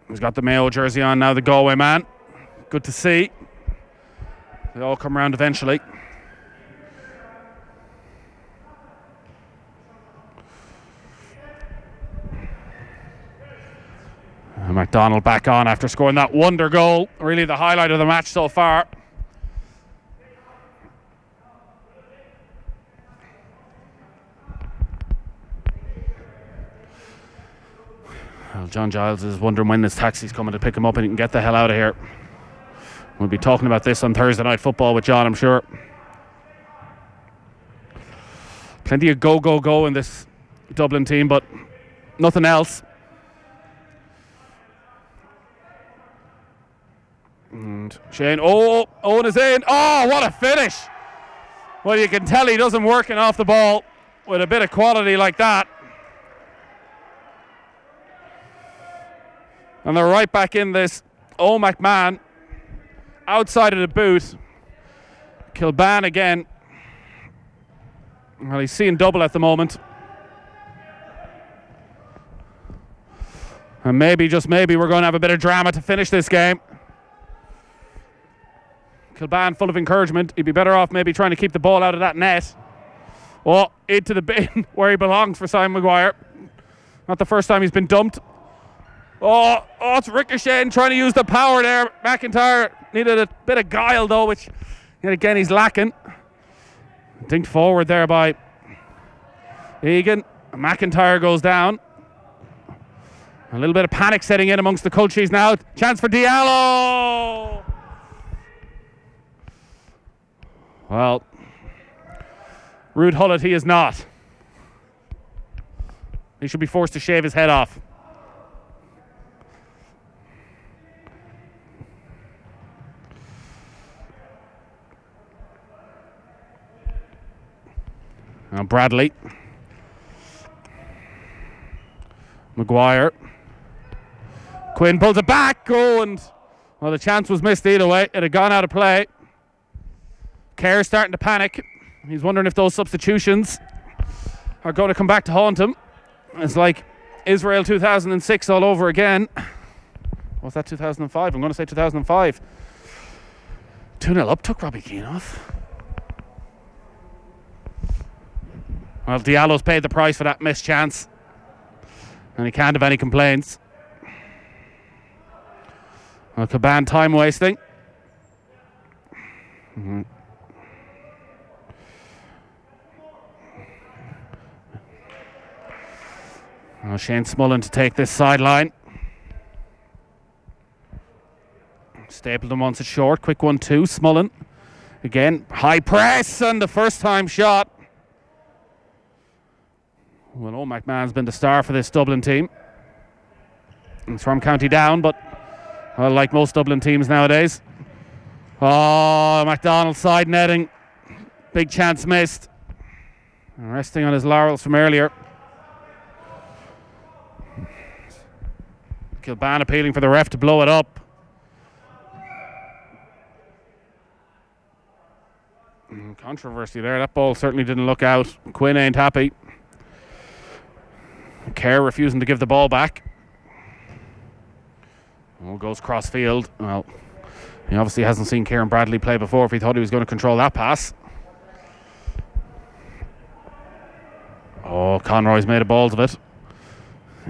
He's got the Mayo jersey on now, the Galway man. Good to see. They all come around eventually. And McDonald back on after scoring that wonder goal. Really the highlight of the match so far. Well, John Giles is wondering when this taxi's coming to pick him up and he can get the hell out of here. We'll be talking about this on Thursday Night Football with John, I'm sure. Plenty of go in this Dublin team, but nothing else. And Shane, Owen is in. Oh, what a finish! Well, you can tell he doesn't working off the ball with a bit of quality like that. And they're right back in this. Oh, McMahon outside of the boot. Kilban again. Well, he's seeing double at the moment. And maybe, just maybe, we're going to have a bit of drama to finish this game. Kilban full of encouragement. He'd be better off maybe trying to keep the ball out of that net. Oh, into the bin where he belongs for Simon Maguire. Not the first time he's been dumped. Oh, it's ricocheting, trying to use the power there. McIntyre needed a bit of guile though, which yet again he's lacking. Dinked forward there by Egan. McIntyre goes down. A little bit of panic setting in amongst the Culchies now. Chance for Diallo. Well, Rude Hullet he is not. He should be forced to shave his head off. Now Bradley. Maguire. Quinn pulls it back. Oh, and well, the chance was missed either way. It had gone out of play. Kerr's starting to panic. He's wondering if those substitutions are going to come back to haunt him. It's like Israel 2006 all over again. Was that 2005? I'm going to say 2005. 2-0 up took Robbie Keane off. Well, Diallo's paid the price for that missed chance. And he can't have any complaints. Well, Caban time wasting. Mm-hmm. Well, Shane Smullen to take this sideline. Stapleton wants it short. Quick 1-2. Smullen. Again, high press and the first time shot. Well, old McMahon's been the star for this Dublin team. He's from County Down, but well, like most Dublin teams nowadays. Oh, McDonald side netting. Big chance missed. Resting on his laurels from earlier. Kilban appealing for the ref to blow it up. Controversy there. That ball certainly didn't look out. Quinn ain't happy. Kerr refusing to give the ball back. Oh, goes cross field. Well, he obviously hasn't seen Kieran Bradley play before if he thought he was going to control that pass. Oh, Conroy's made a balls of it.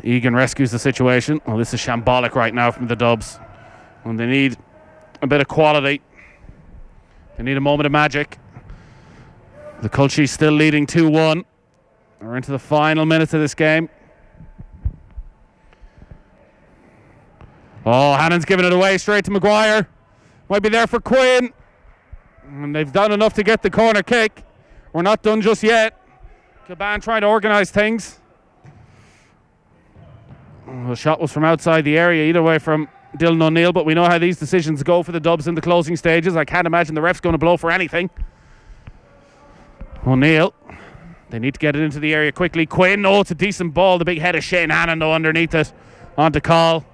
Egan rescues the situation. Well, this is shambolic right now from the Dubs. When they need a bit of quality, they need a moment of magic. The Culchies still leading 2-1. We're into the final minutes of this game. Oh, Hannon's giving it away straight to Maguire. Might be there for Quinn. And they've done enough to get the corner kick. We're not done just yet. Caban trying to organise things. Oh, the shot was from outside the area, either way from Dylan O'Neill, but we know how these decisions go for the Dubs in the closing stages. I can't imagine the ref's going to blow for anything. O'Neill They need to get it into the area quickly. Quinn, it's a decent ball. The big head of Shane Hannon, though, underneath it. On to Call.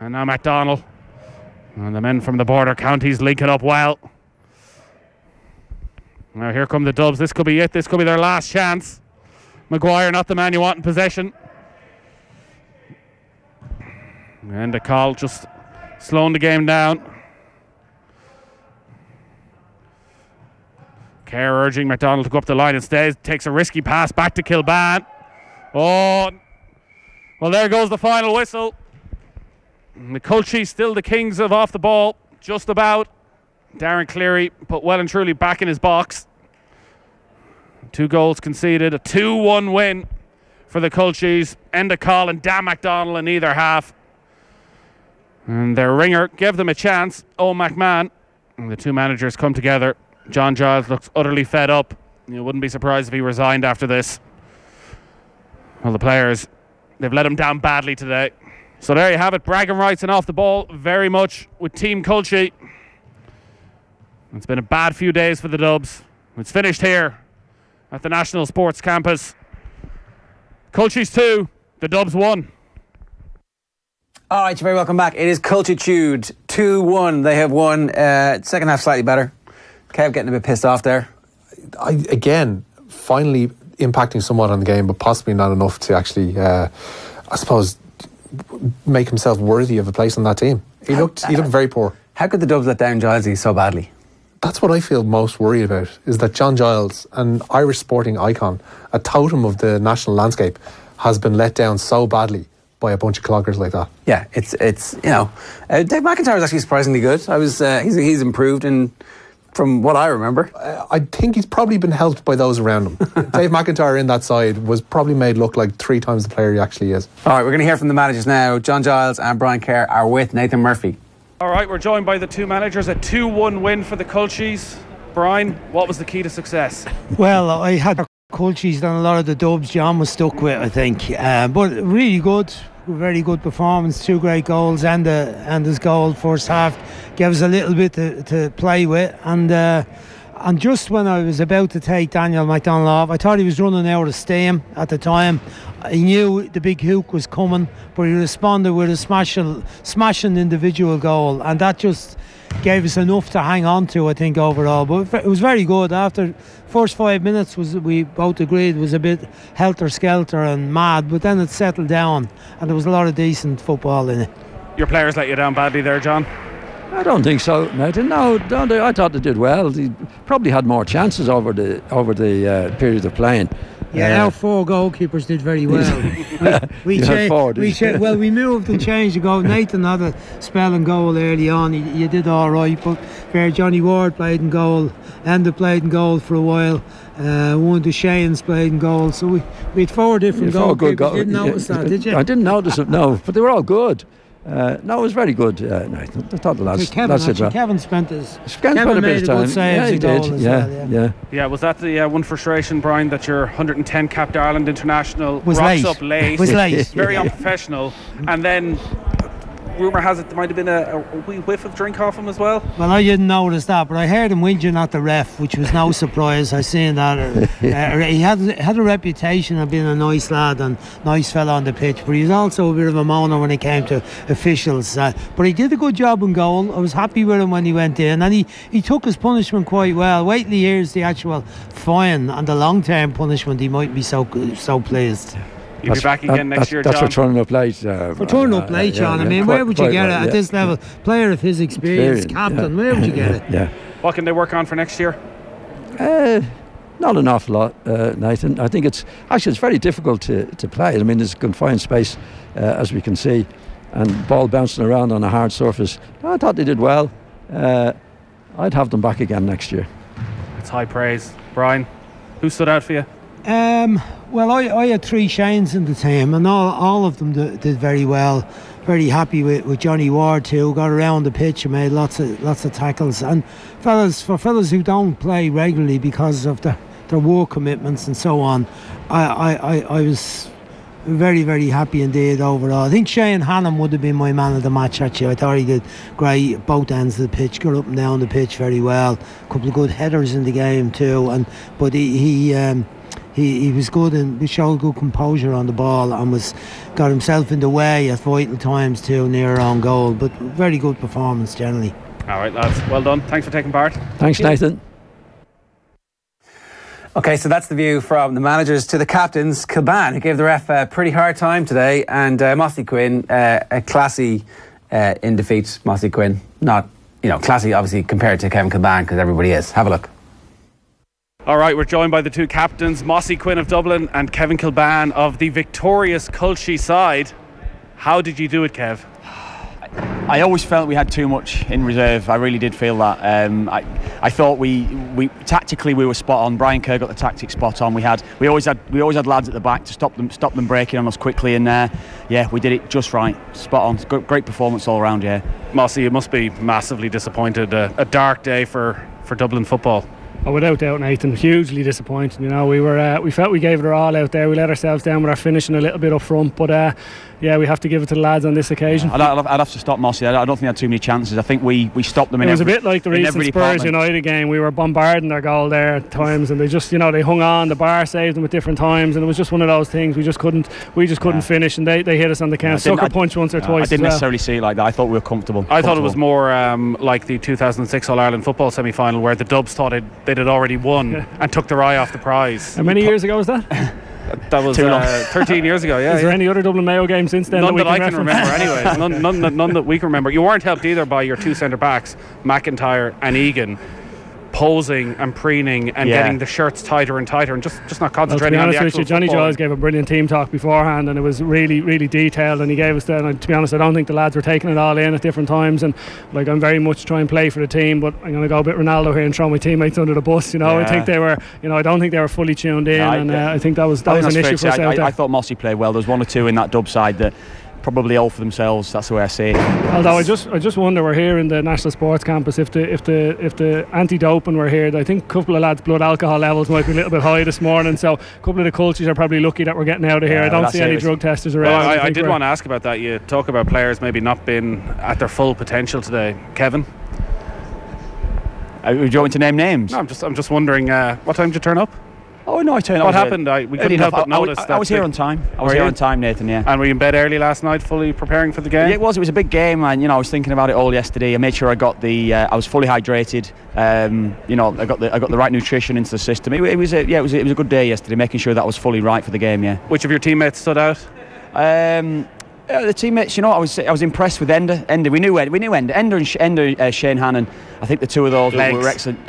And now MacDonald. And the men from the border counties linking up well. Now here come the Dubs. This could be it. This could be their last chance. Maguire, not the man you want in possession. And the Call just slowing the game down. Kerr urging MacDonald to go up the line instead. Takes a risky pass back to Kilban. Oh, well, there goes the final whistle. And the Culchies still the kings of off the ball. Just about. Darren Cleary put well and truly back in his box. 2 goals conceded. A 2-1 win for the Culchies. Enda Call and Dan MacDonald in either half. And their ringer gave them a chance. Owen McMahon. And the two managers come together. John Giles looks utterly fed up. You wouldn't be surprised if he resigned after this. Well, the players, they've let him down badly today. So there you have it. Bragging rights and off the ball very much with Team Culchie. It's been a bad few days for the Dubs. It's finished here at the National Sports Campus. Culchies 2, the Dubs 1. All right, you're very welcome back. It is Culchitude 2-1. They have won. Second half slightly better. Kev getting a bit pissed off there. Again, finally impacting somewhat on the game, but possibly not enough to actually, I suppose, make himself worthy of a place on that team. He looked very poor. How could the Dubs let down Gilesy so badly? That's what I feel most worried about, is that John Giles, an Irish sporting icon, a totem of the national landscape, has been let down so badly by a bunch of cloggers like that. Yeah, it's Dave McIntyre is actually surprisingly good. He's improved from what I remember. I think he's probably been helped by those around him. Dave McIntyre in that side was probably made look like 3 times the player he actually is. All right, we're going to hear from the managers now. John Giles and Brian Kerr are with Nathan Murphy. All right, we're joined by the two managers. A 2-1 win for the Culchies. Brian, what was the key to success? Well, I had Culchies done a lot of the Dubs John was stuck with, I think. But really good, very good performance. 2 great goals and his goal first half gave us a little bit to play with. And just when I was about to take Daniel MacDonald off, I thought he was running out of steam at the time. He knew the big hook was coming, but he responded with a smashing individual goal, and that just gave us enough to hang on to, I think, overall. But it was very good. After first 5 minutes, we both agreed was a bit helter-skelter and mad, but then it settled down and there was a lot of decent football in it. Your players let you down badly there, John? I don't think so, Nathan. No, I thought they did well. They probably had more chances over the period of playing. Yeah, our 4 goalkeepers did very well. we moved and changed the goal. Nathan had a spell and goal early on. He did all right, but where Johnny Ward played in goal, Enda played in goal for a while. One of the Shanes played in goal. So we had 4 different goalkeepers. Didn't notice that, did you? I didn't notice it, no, but they were all good. No, it was very good. Nathan. I thought the lads. Kevin spent a bit of time. Yeah, he did. Yeah, was that the one frustration, Brian, that your 110 capped Ireland international was rocks late. up late? Was late. Very unprofessional. And then rumour has it there might have been a wee whiff of drink off him as well. Well, I didn't notice that, but I heard him whinging at the ref, which was no surprise. I seen that. He had a reputation of being a nice lad and nice fella on the pitch, but he was also a bit of a moaner when it came to officials. But he did a good job in goal. I was happy with him when he went in, and he took his punishment quite well. Wait till he hears the actual fine and the long-term punishment. He might be so pleased. You'll be back again next year, John. That's for turning up late. For turning up late, John. I mean, where would you get it at this level? Player of his experience, captain, where would you get it? Yeah. What can they work on for next year? Not an awful lot, Nathan. I think it's very difficult to play. I mean, there's confined space, as we can see, and ball bouncing around on a hard surface. I thought they did well. I'd have them back again next year. It's high praise. Brian, who stood out for you? Well, I had 3 Shanes in the team, and all of them did very well. Very happy with Johnny Ward too. Got around the pitch and made lots of tackles. And fellas who don't play regularly because of their work commitments and so on, I very, very happy indeed overall. I think Shane Hannon would have been my man of the match actually. I thought he did great at both ends of the pitch, got up and down the pitch very well. A couple of good headers in the game too, but he was good and he showed good composure on the ball and got himself in the way at vital times too, near on goal. But very good performance generally. All right, lads, well done. Thanks for taking part. Thanks, Nathan. Okay, so that's the view from the managers to the captains. Kilban, who gave the ref a pretty hard time today, and Mossy Quinn, a classy in defeat. Mossy Quinn, not, classy obviously compared to Kevin Kilban, because everybody is. Have a look. All right, we're joined by the two captains, Mossy Quinn of Dublin and Kevin Kilban of the victorious Culchies side. How did you do it, Kev? I always felt we had too much in reserve. I really did feel that. I thought we tactically we were spot on. Brian Kerr got the tactics spot on. We always had lads at the back to stop them breaking on us quickly, and we did it just right, spot on. Great performance all around. Yeah, Mossy, you must be massively disappointed. A dark day for Dublin football. Oh, without doubt, Nathan, hugely disappointed. We felt we gave it our all out there. We let ourselves down with our finishing a little bit up front, but we have to give it to the lads on this occasion. I'd have to stop Mossy. I don't think they had too many chances. I think we stopped them. It was a bit like the recent Spurs United game. We were bombarding their goal there at times, and they just they hung on. The bar saved them at different times, and it was just one of those things. We just couldn't finish, and they hit us on the count. Sucker punch once or twice. I didn't necessarily see it like that. I thought we were comfortable. I thought it was more like the 2006 All-Ireland football semi-final, where the Dubs thought they'd already won and took their eye off the prize. How many years ago was that? That was 13 years ago. Yeah. Is there any other Dublin Mayo game since then? None that I can remember. Anyways, none that we can remember. You weren't helped either by your two centre backs, McIntyre and Egan, posing and preening and getting the shirts tighter and tighter and just not concentrating on the actual football. Johnny Giles gave a brilliant team talk beforehand, and it was really, really detailed, and he gave us that. And to be honest, I don't think the lads were taking it all in at different times, and I'm very much trying to play for the team, but I'm going to go a bit Ronaldo here and throw my teammates under the bus. I think they were, I don't think they were fully tuned in, I think that was an issue for us out there. I thought Mossy played well. There was one or two in that Dub side that probably all for themselves. That's the way I see it. Although I just wonder, we're here in the National Sports Campus, if the anti-doping were here, I think a couple of lads' blood alcohol levels might be a little bit high this morning, so a couple of the Culchies are probably lucky that we're getting out of here. I don't see any drug testers around. Well, I did want to ask about that. You talk about players maybe not being at their full potential today. Kevin? Do you want me to name names? No, I'm just wondering, what time did you turn up? Oh no, I turned up. What happened? We couldn't help but notice that. I was here on time. I was here on time, Nathan. Yeah. And were you in bed early last night, fully preparing for the game? Yeah, it was. It was a big game, and I was thinking about it all yesterday. I made sure I got I was fully hydrated. I got the right nutrition into the system. It was a good day yesterday, making sure that I was fully right for the game. Yeah. Which of your teammates stood out? The teammates, I was impressed with Ender. We knew Ender and Shane Hannon. I think the two of those were excellent.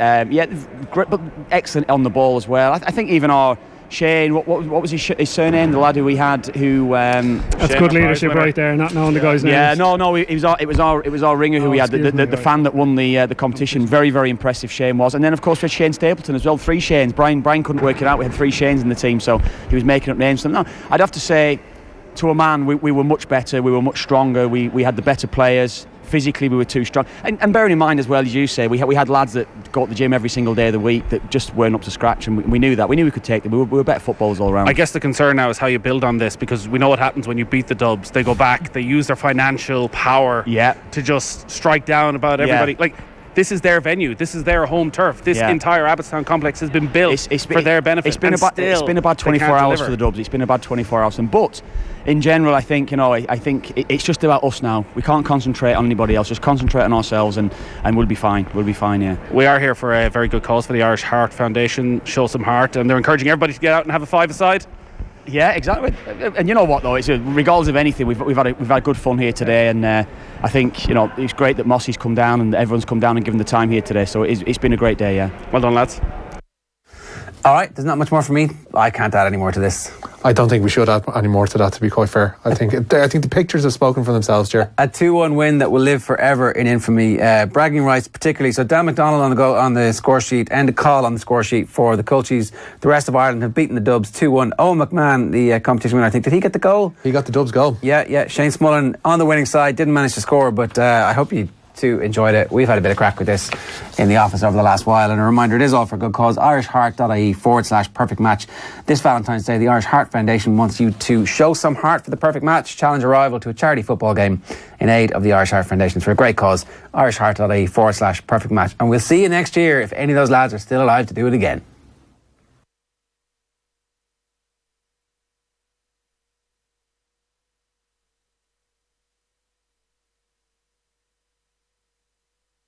Great, but excellent on the ball as well. I think even our Shane, what was his surname? The lad who we had, who that's Shane good leadership right there, not knowing the guy's name. Yeah, no, it was our ringer who we had, the fan that won the competition. Very, very impressive Shane was, and then of course we had Shane Stapleton as well. 3 Shanes. Brian couldn't work it out. We had 3 Shanes in the team, so he was making up names. So no, I'd have to say, to a man, we were much better. We were much stronger. We had the better players. Physically, we were too strong. And bearing in mind as well, as you say, we had lads that go to the gym every single day of the week that just weren't up to scratch, and we knew that. We knew we could take them. We were better footballers all around. I guess the concern now is how you build on this, because we know what happens when you beat the Dubs. They go back, they use their financial power to just strike down about everybody. Like, this is their venue. This is their home turf. This entire Abbottstown complex has been built for their benefit. It's been a bad 24 hours for the Dubs. It's been a bad 24 hours. But in general, I think I think it's just about us now. We can't concentrate on anybody else. Just concentrate on ourselves, and we'll be fine. We'll be fine. Yeah. We are here for a very good cause for the Irish Heart Foundation. Show some heart, and they're encouraging everybody to get out and have a five-a-side. Yeah, exactly. And you know what though? It's regardless of anything, we've had good fun here today, and I think it's great that Mossy's come down and everyone's come down and given the time here today. So it's been a great day. Yeah. Well done, lads. All right, there's not much more for me. I can't add any more to this. I don't think we should add any more to that, to be quite fair. I think the pictures have spoken for themselves, Ger. A 2-1 win that will live forever in infamy. Bragging rights particularly. So Dan McDonald on the score sheet, and a call on the score sheet for the Culchies. The rest of Ireland have beaten the Dubs 2-1. Owen McMahon, the competition winner, I think. Did he get the goal? He got the Dubs goal. Yeah. Shane Smullen on the winning side, didn't manage to score, but I hope he to enjoyed it. We've had a bit of crack with this in the office over the last while, and a reminder, it is all for a good cause. irishheart.ie/perfect-match. This Valentine's Day, the Irish Heart Foundation wants you to show some heart for the perfect match. Challenge a rival to a charity football game in aid of the Irish Heart Foundation for a great cause. irishheart.ie/perfect-match. And we'll see you next year if any of those lads are still alive to do it again.